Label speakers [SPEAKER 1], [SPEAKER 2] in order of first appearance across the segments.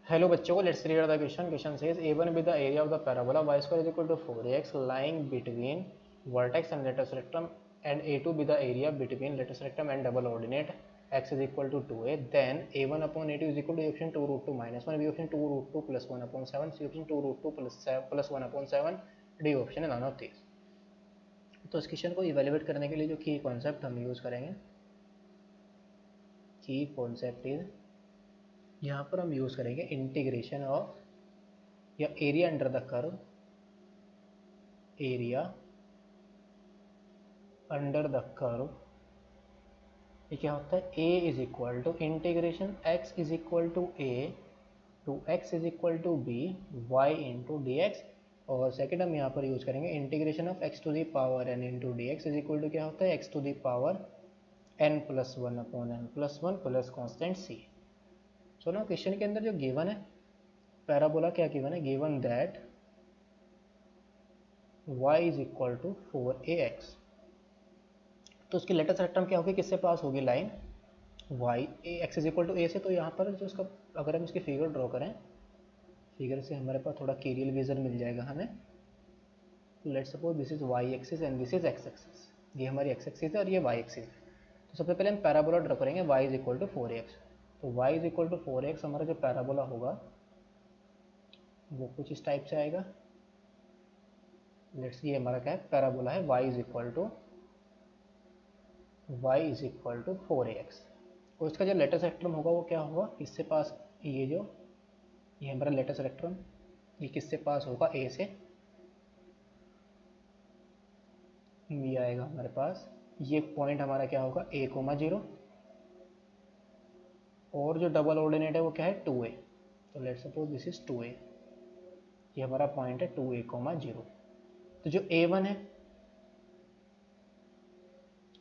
[SPEAKER 1] Hello बच्चों को let's read the question. Question says a1 be the area of the parabola y square is equal to 4ax lying between vertex and lateral rectum, and a2 be the area between lateral rectum and double ordinate x is equal to 2a. Then a1 upon a2 is equal to option 2 root 2 minus 1, b option 2 root 2 plus 1 upon 7, c option 2 root 2 plus 1 upon 7, d option है none of these. तो इस question को evaluate करने के लिए जो की concept हम यूज़ करेंगे, की कॉन्सेप्ट इज यहाँ पर हम यूज़ करेंगे इंटीग्रेशन ऑफ या area under the curve, area under the curve. ये क्या होता है? a is equal to integration x is equal to a to x is equal to b y into d x. और second हम यहाँ पर use करेंगे integration of x to the power n into d x is equal to क्या होता है? x to the power n plus one upon n plus one plus constant c. सो ना question के अंदर जो गिवन है पैराबोला क्या गिवन है? Given that y is equal to 4ax. तो उसकी लेटेस्ट रेक्टम क्या होगी? किससे पास होगी line? y x is equal to a से. तो यहाँ पर जो उसका अगर हम इसकी फिगर ड्रॉ करें, फिगर से हमारे पास थोड़ा क्लियर विजन मिल जाएगा हमें. Let's suppose this is y axis and this is x axis. ये हमारी x एक्सिस है और ये y एक्सिस है. तो सबसे पहले हम पैराबोला ड्रॉ करेंगे y is equal to 4ax. तो y is equal to 4ax हमारा जो पैराबोला होगा वो कुछ इस टाइप से आएगा. लेट्स ये हमारा क्या है? पैराबोला है. y is equal to 4ax. और इसका जो लेटेस्ट रेक्टम होगा वो क्या होगा? इससे पास ये हमारा लेटेस्ट रेक्टम ये किससे पास होगा? a से. ये आएगा हमारे पास. ये पॉइंट हमारा क्या होगा? a,0. और जो डबल ऑर्डिनेट है वो क्या है? 2a. तो let's suppose this is 2a. ये हमारा पॉइंट है 2a,0. तो जो a1 है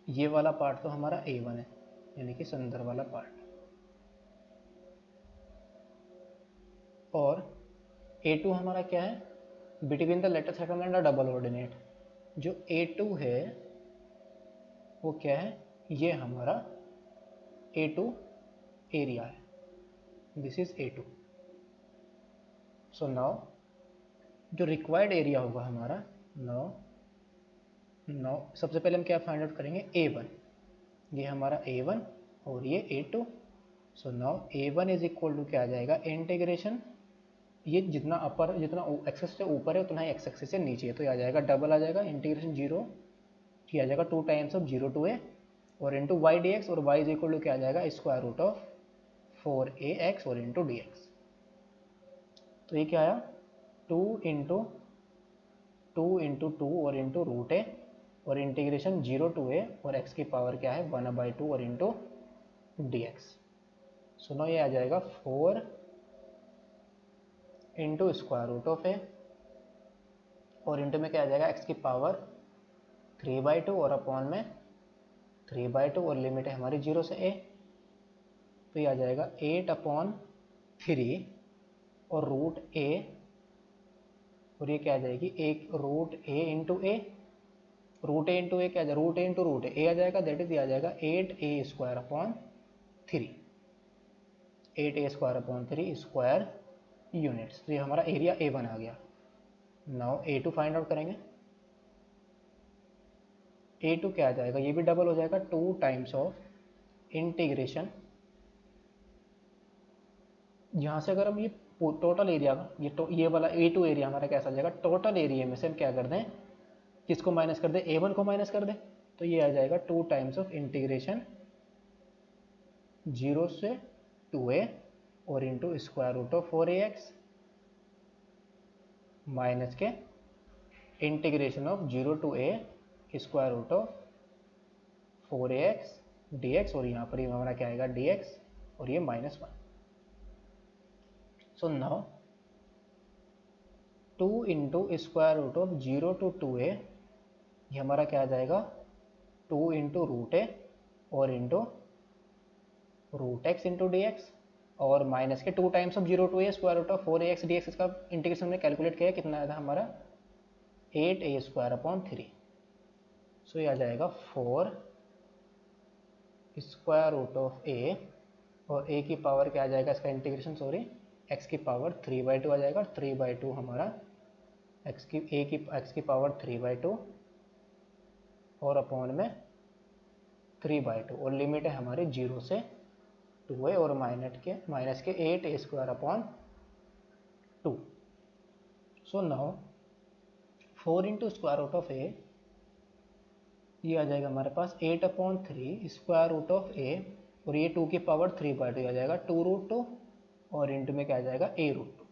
[SPEAKER 1] ये वाला पार्ट तो हमारा a1 है, यानी कि संदर्भ वाला पार्ट. और a2 हमारा क्या है? Between the latus rectum and the double ordinate. जो a2 है वो क्या है? ये हमारा a2 एरिया है. This is a2. So now जो रिक्वायर्ड एरिया होगा हमारा, नाउ सबसे पहले हम क्या फाइंड आउट करेंगे? a1. ये हमारा a1 और ये a2. So now a1 is equal to क्या आ जाएगा? इंटीग्रेशन, ये जितना अपर जितना एक्सेस से ऊपर है उतना ही एक्स एक्सेस से नीचे है. तो ये आ जाएगा डबल आ जाएगा इंटीग्रेशन 0, ये आ जाएगा 2 टाइम्स ऑफ 0 to a और इंटू वाई डी एक्स. और y इज इक्वल टू क्या आ जाएगा? स्क्वायर रूट ऑफ 4ax और इंटू डी एक्स. तो ये क्या आया? 2 इंटू 2 और इंटू रूट ए और इंटीग्रेशन 0 to a और x की पावर क्या है? 1/2 और इंटू डी एक्स. सुनो ये आ जाएगा 4 इंटू स्क्वायर रूट ऑफ ए और इंटू में क्या आ जाएगा? x की पावर 3/2 और अपॉन में 3/2 और लिमिट है हमारी 0 से a. तो ये आ जाएगा 8/3 और रूट a और ये क्या आ जाएगी? एक root a into a. Root a into a क्या आ जाएगा? Root a into root a आ जाएगा. दैट इज ये आ जाएगा 8a square upon 3. 8a square upon 3 square units. तो ये हमारा एरिया a1 आ गया. नाउ a2 फाइंड आउट करेंगे. a2 क्या आ जाएगा? ये भी डबल हो जाएगा 2 टाइम्स ऑफ इंटीग्रेशन. यहाँ से अगर हम ये टोटल एरिया ये वाला a2 एरिया हमारा कैसा आ जाएगा? टोटल एरिया में से हम क्या कर दें? किसको माइनस कर दें? a1 को माइनस कर दें. तो ये आ जाएगा 2 टाइम्स ऑफ इंटीग्रेशन 0 से 2a और into square root of 4ax minus के integration of 0 to a square root of 4ax dx. और यहाँ पर ये हमारा क्या आएगा? dx और ये -1. So now 2 into square root of 0 to 2a ये हमारा क्या आ जाएगा? 2 इंटू रूट ए और into root x into d x और माइनस के 2 times of 0 to a square root of 4ax dx. इसका इंटीग्रेशन में कैलकुलेट किया कितना आया था हमारा? 8a square upon 3. सो ये आ जाएगा 4 स्क्वायर रूट ऑफ a और a की पावर क्या आ जाएगा? इसका इंटीग्रेशन एक्स की पावर 3/2 आ जाएगा, 3/2 हमारा एक्स की पावर 3/2 और अपॉन में 3/2 और लिमिट है हमारी 0 से 2a और माइनस के 8a² upon 2। So now 4 into square root of a, ये आ जाएगा हमारे पास 8/3 स्क्वायर रूट ऑफ a और ये 2 की पावर 3/2 आ जाएगा 2√2 और इंटू में क्या आ जाएगा a√2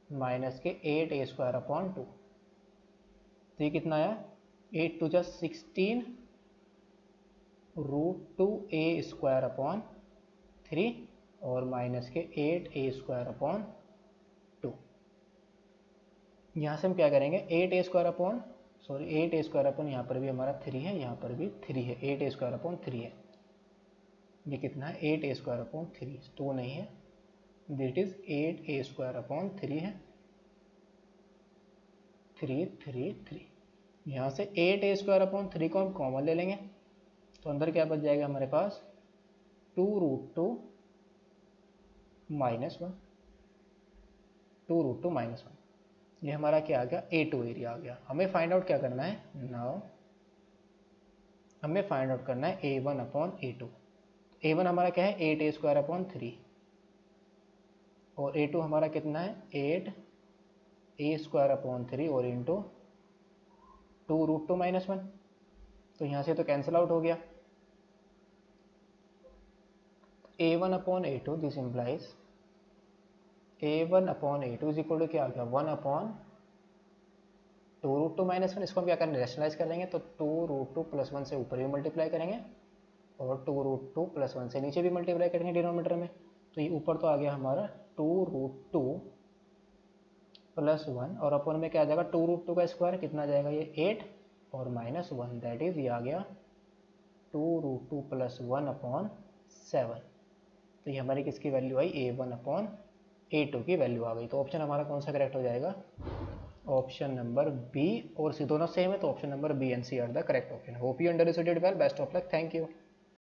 [SPEAKER 1] माइनस के 8a² अपॉन 2। तो ये कितना आया 8 2 जा 16 √2a² अपॉन 3 और माइनस के 8a² अपॉन 2। यहाँ से हम क्या करेंगे 8a² अपॉन 8a² अपॉन यहाँ पर भी हमारा 3 है, यहाँ पर भी 3 है, 8a² अपॉन 3 है। ये कितना है 8a² अपॉन 3, 2 नहीं है, दिट इज 8a² अपॉन 3 है, 3 3 3। यहाँ से 8a² अपॉन 3 को हम कॉमन ले लेंगे तो अंदर क्या बच जाएगा हमारे पास 2√2 माइनस 1, 2√2 माइनस 1। ये हमारा क्या आ गया A2 एरिया आ गया। हमें फाइंड आउट क्या करना है, नाउ हमें फाइंड आउट करना है A1 अपॉन A2। A1 हमारा क्या है 8a² अपॉन 3 और A2 हमारा कितना है 8a² अपॉन 3 और इंटू 2√2 माइनस 1। तो यहाँ से तो कैंसिल आउट हो गया। A1 upon A2 this implies A1 upon A2 is equal to क्या आ गया 1 अपॉन 2√2 माइनस 1। इसको हम क्या करेंगे रैशनलाइज कर लेंगे तो 2√2 प्लस 1 से ऊपर भी मल्टीप्लाई करेंगे और 2√2 प्लस 1 से नीचे भी मल्टीप्लाई करेंगे डिनोमीटर में। तो ये ऊपर तो आ गया हमारा 2√2 प्लस 1 और अपन में क्या आ जाएगा 2√2 का स्क्वायर कितना आ जाएगा ये 8 और माइनस 1 दैट इज ये आ गया 2√2 प्लस 1 अपॉन 7। तो ये हमारी किसकी वैल्यू आई A1 अपॉन A2 की वैल्यू आ गई। तो ऑप्शन हमारा कौन सा करेक्ट हो जाएगा, ऑप्शन नंबर बी। और दोनों सेम है तो option number B and C are the correct option. Hope you understood it well, best of luck, thank you.